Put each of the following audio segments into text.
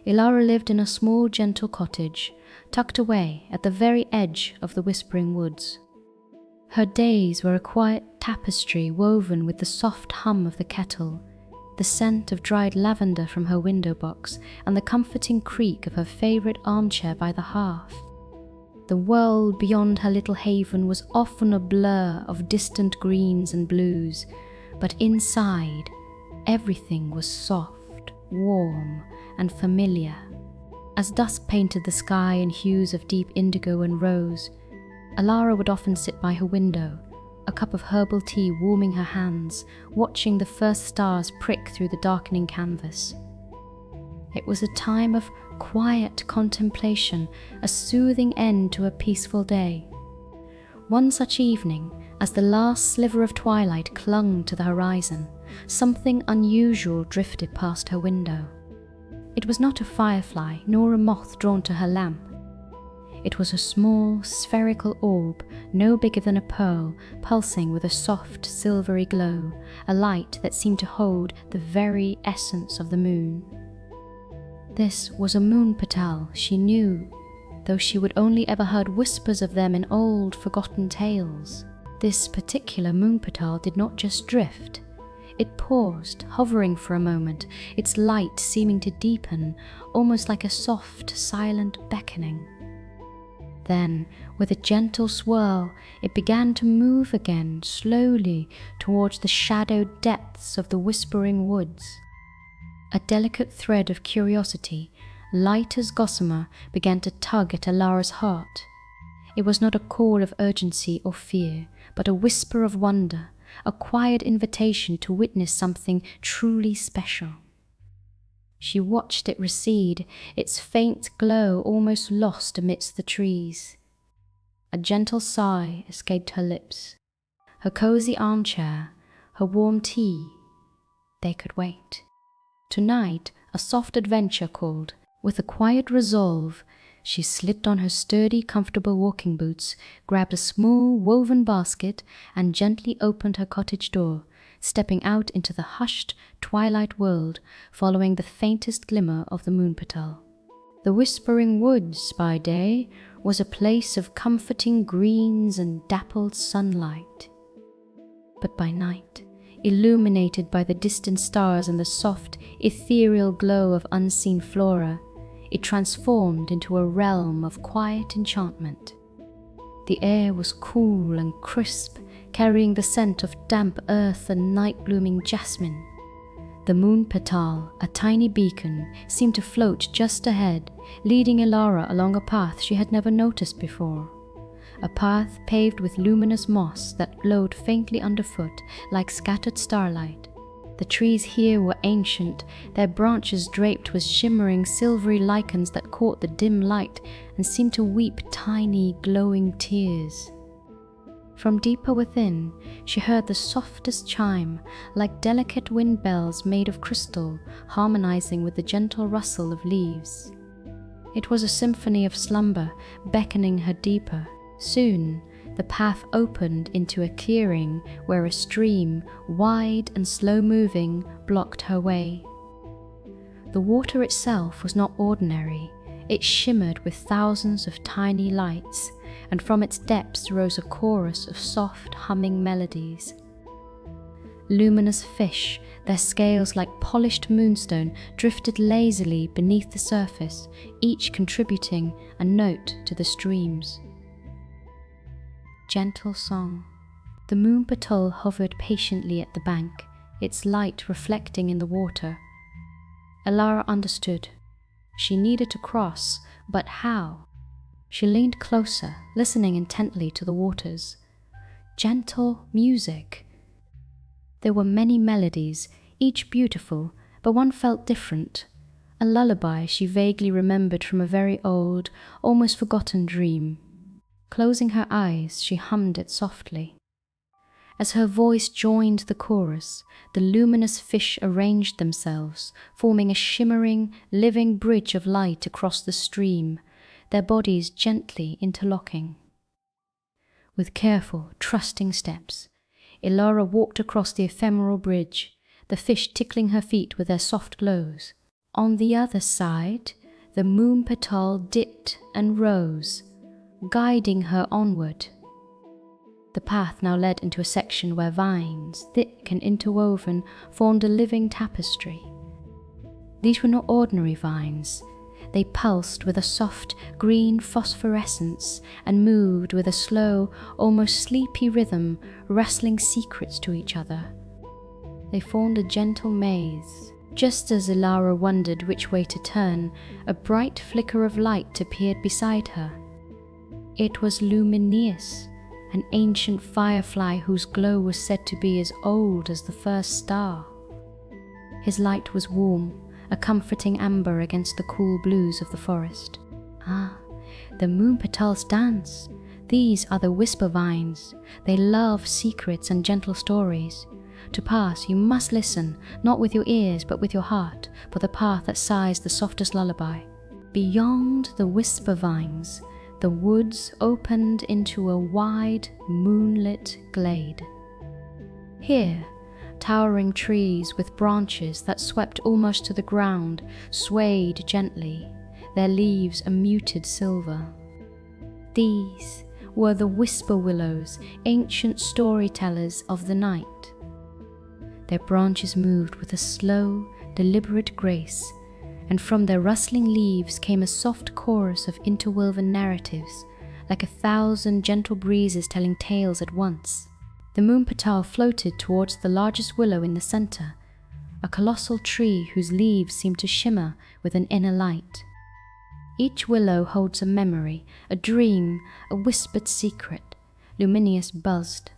Elara lived in a small, gentle cottage, tucked away at the very edge of the Whispering Woods. Her days were a quiet tapestry woven with the soft hum of the kettle, the scent of dried lavender from her window box, and the comforting creak of her favourite armchair by the hearth. The world beyond her little haven was often a blur of distant greens and blues, but inside, everything was soft, warm, and familiar. As dusk painted the sky in hues of deep indigo and rose, Elara would often sit by her window, a cup of herbal tea warming her hands, watching the first stars prick through the darkening canvas. It was a time of quiet contemplation, a soothing end to a peaceful day. One such evening, as the last sliver of twilight clung to the horizon, something unusual drifted past her window. It was not a firefly, nor a moth drawn to her lamp. It was a small, spherical orb, no bigger than a pearl, pulsing with a soft, silvery glow, a light that seemed to hold the very essence of the moon. This was a Moonpetal, she knew, though she would only ever heard whispers of them in old, forgotten tales. This particular Moonpetal did not just drift. It paused, hovering for a moment, its light seeming to deepen, almost like a soft, silent beckoning. Then, with a gentle swirl, it began to move again, slowly, towards the shadowed depths of the Whispering Woods. A delicate thread of curiosity, light as gossamer, began to tug at Elara's heart. It was not a call of urgency or fear, but a whisper of wonder, a quiet invitation to witness something truly special. She watched it recede, its faint glow almost lost amidst the trees. A gentle sigh escaped her lips. Her cozy armchair, her warm tea, they could wait. Tonight, a soft adventure called. With a quiet resolve, she slipped on her sturdy, comfortable walking boots, grabbed a small woven basket, and gently opened her cottage door, stepping out into the hushed, twilight world, following the faintest glimmer of the Moonpetal. The Whispering Woods, by day, was a place of comforting greens and dappled sunlight. But by night, illuminated by the distant stars and the soft, ethereal glow of unseen flora, it transformed into a realm of quiet enchantment. The air was cool and crisp, carrying the scent of damp earth and night-blooming jasmine. The Moonpetal, a tiny beacon, seemed to float just ahead, leading Elara along a path she had never noticed before. A path paved with luminous moss that glowed faintly underfoot like scattered starlight. The trees here were ancient, their branches draped with shimmering silvery lichens that caught the dim light and seemed to weep tiny, glowing tears. From deeper within, she heard the softest chime, like delicate wind bells made of crystal, harmonizing with the gentle rustle of leaves. It was a symphony of slumber, beckoning her deeper. Soon, the path opened into a clearing where a stream, wide and slow-moving, blocked her way. The water itself was not ordinary. It shimmered with thousands of tiny lights, and from its depths rose a chorus of soft, humming melodies. Luminous fish, their scales like polished moonstone, drifted lazily beneath the surface, each contributing a note to the streams. Gentle song. The Moonpetal hovered patiently at the bank, its light reflecting in the water. Elara understood. She needed to cross, but how? She leaned closer, listening intently to the waters. Gentle music. There were many melodies, each beautiful, but one felt different. A lullaby she vaguely remembered from a very old, almost forgotten dream. Closing her eyes, she hummed it softly. As her voice joined the chorus, the luminous fish arranged themselves, forming a shimmering, living bridge of light across the stream, their bodies gently interlocking. With careful, trusting steps, Elara walked across the ephemeral bridge, the fish tickling her feet with their soft glows. On the other side, the Moonpetal dipped and rose, guiding her onward. The path now led into a section where vines, thick and interwoven, formed a living tapestry. These were not ordinary vines. They pulsed with a soft green phosphorescence and moved with a slow, almost sleepy rhythm, rustling secrets to each other. They formed a gentle maze. Just as Elara wondered which way to turn, a bright flicker of light appeared beside her. It was luminous, an ancient firefly whose glow was said to be as old as the first star. His light was warm, a comforting amber against the cool blues of the forest. Ah, the Moonpetals dance. These are the whisper vines. They love secrets and gentle stories. To pass, you must listen, not with your ears, but with your heart, for the path that sighs the softest lullaby. Beyond the whisper vines, the woods opened into a wide, moonlit glade. Here, towering trees with branches that swept almost to the ground swayed gently, their leaves a muted silver. These were the Whisper-Willows, ancient storytellers of the night. Their branches moved with a slow, deliberate grace, and from their rustling leaves came a soft chorus of interwoven narratives, like 1,000 gentle breezes telling tales at once. The Moonpetal floated towards the largest willow in the center, a colossal tree whose leaves seemed to shimmer with an inner light. Each willow holds a memory, a dream, a whispered secret. Luminous buzzed.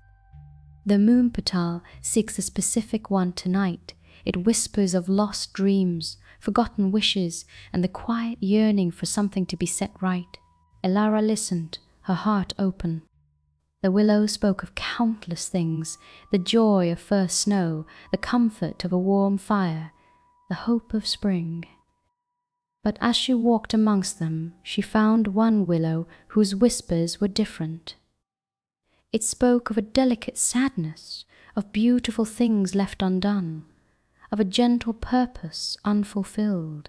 The Moonpetal seeks a specific one tonight. It whispers of lost dreams, forgotten wishes, and the quiet yearning for something to be set right. Elara listened, her heart open. The willow spoke of countless things, the joy of first snow, the comfort of a warm fire, the hope of spring. But as she walked amongst them, she found one willow whose whispers were different. It spoke of a delicate sadness, of beautiful things left undone, of a gentle purpose unfulfilled.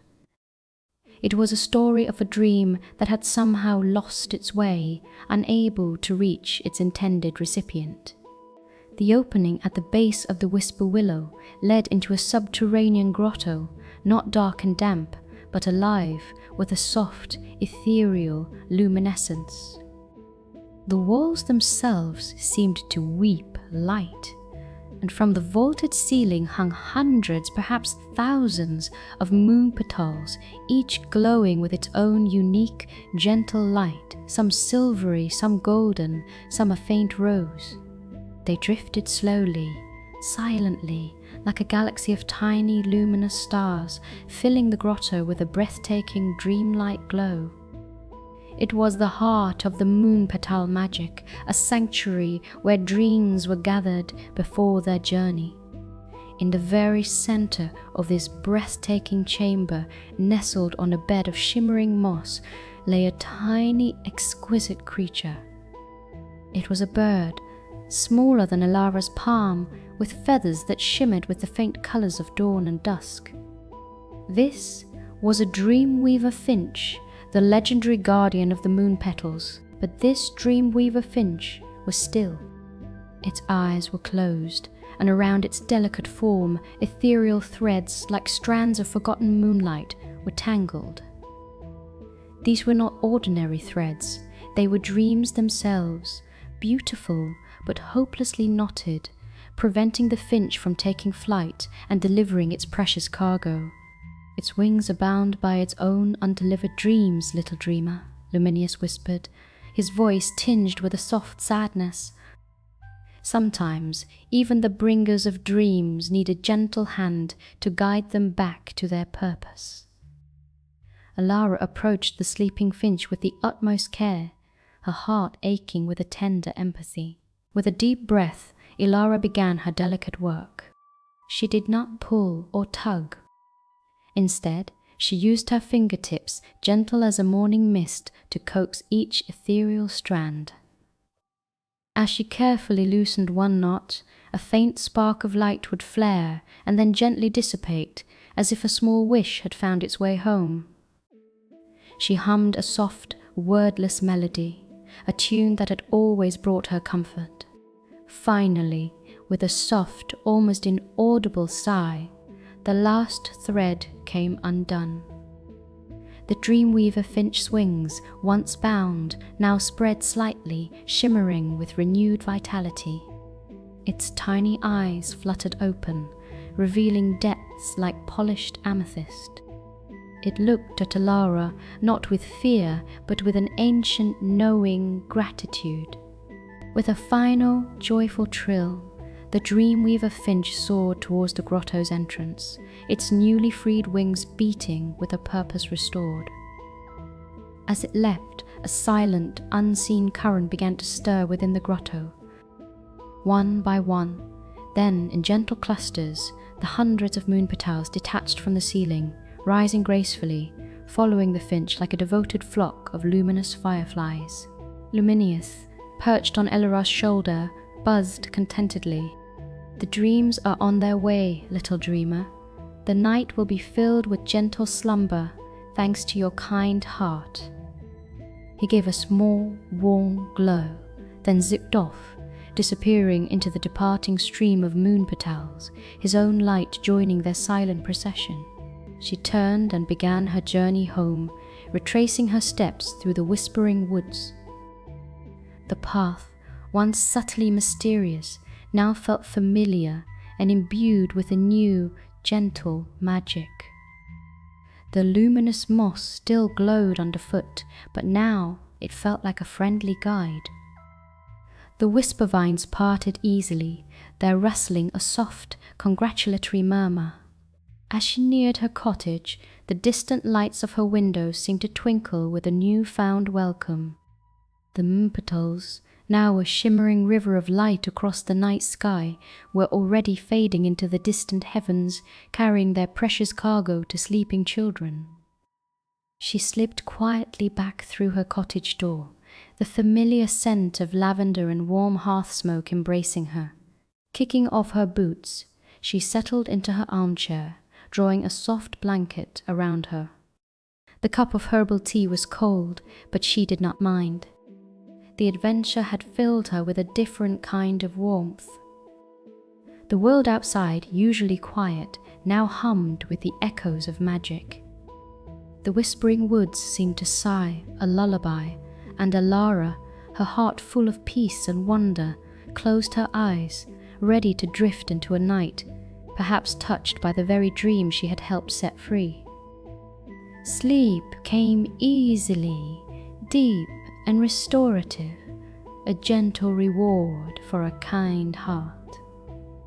It was a story of a dream that had somehow lost its way, unable to reach its intended recipient. The opening at the base of the Whisper-Willow led into a subterranean grotto, not dark and damp, but alive with a soft, ethereal luminescence. The walls themselves seemed to weep light, and from the vaulted ceiling hung hundreds, perhaps thousands, of Moonpetals, each glowing with its own unique, gentle light, some silvery, some golden, some a faint rose. They drifted slowly, silently, like a galaxy of tiny, luminous stars, filling the grotto with a breathtaking, dreamlike glow. It was the heart of the Moonpetal magic, a sanctuary where dreams were gathered before their journey. In the very center of this breathtaking chamber, nestled on a bed of shimmering moss, lay a tiny, exquisite creature. It was a bird, smaller than Elara's palm, with feathers that shimmered with the faint colors of dawn and dusk. This was a dreamweaver finch, the legendary guardian of the Moonpetals, but this dreamweaver finch was still. Its eyes were closed, and around its delicate form, ethereal threads like strands of forgotten moonlight were tangled. These were not ordinary threads, they were dreams themselves, beautiful but hopelessly knotted, preventing the finch from taking flight and delivering its precious cargo. Its wings are bound by its own undelivered dreams, little dreamer, Luminous whispered, his voice tinged with a soft sadness. Sometimes, even the bringers of dreams need a gentle hand to guide them back to their purpose. Elara approached the sleeping finch with the utmost care, her heart aching with a tender empathy. With a deep breath, Elara began her delicate work. She did not pull or tug. Instead, she used her fingertips, gentle as a morning mist, to coax each ethereal strand. As she carefully loosened one knot, a faint spark of light would flare and then gently dissipate, as if a small wish had found its way home. She hummed a soft, wordless melody, a tune that had always brought her comfort. Finally, with a soft, almost inaudible sigh, the last thread came undone. The dreamweaver finch swings, once bound, now spread slightly, shimmering with renewed vitality. Its tiny eyes fluttered open, revealing depths like polished amethyst. It looked at Elara not with fear, but with an ancient, knowing gratitude. With a final, joyful trill, the dreamweaver finch soared towards the grotto's entrance, its newly freed wings beating with a purpose restored. As it leapt, a silent, unseen current began to stir within the grotto. One by one, then in gentle clusters, the hundreds of moonpetals detached from the ceiling, rising gracefully, following the finch like a devoted flock of luminous fireflies. Luminous, perched on Elara's shoulder, buzzed contentedly. "The dreams are on their way, little dreamer. The night will be filled with gentle slumber, thanks to your kind heart." He gave a small, warm glow, then zipped off, disappearing into the departing stream of moonpetals, his own light joining their silent procession. She turned and began her journey home, retracing her steps through the whispering woods. The path, once subtly mysterious, now felt familiar and imbued with a new, gentle magic. The luminous moss still glowed underfoot, but now it felt like a friendly guide. The whisper vines parted easily, their rustling a soft, congratulatory murmur. As she neared her cottage, the distant lights of her windows seemed to twinkle with a new-found welcome. The moonpetals, now a shimmering river of light across the night sky, were already fading into the distant heavens, carrying their precious cargo to sleeping children. She slipped quietly back through her cottage door, the familiar scent of lavender and warm hearth smoke embracing her. Kicking off her boots, she settled into her armchair, drawing a soft blanket around her. The cup of herbal tea was cold, but she did not mind. The adventure had filled her with a different kind of warmth. The world outside, usually quiet, now hummed with the echoes of magic. The whispering woods seemed to sigh a lullaby, and Elara, her heart full of peace and wonder, closed her eyes, ready to drift into a night, perhaps touched by the very dream she had helped set free. Sleep came easily, deep and restorative, a gentle reward for a kind heart.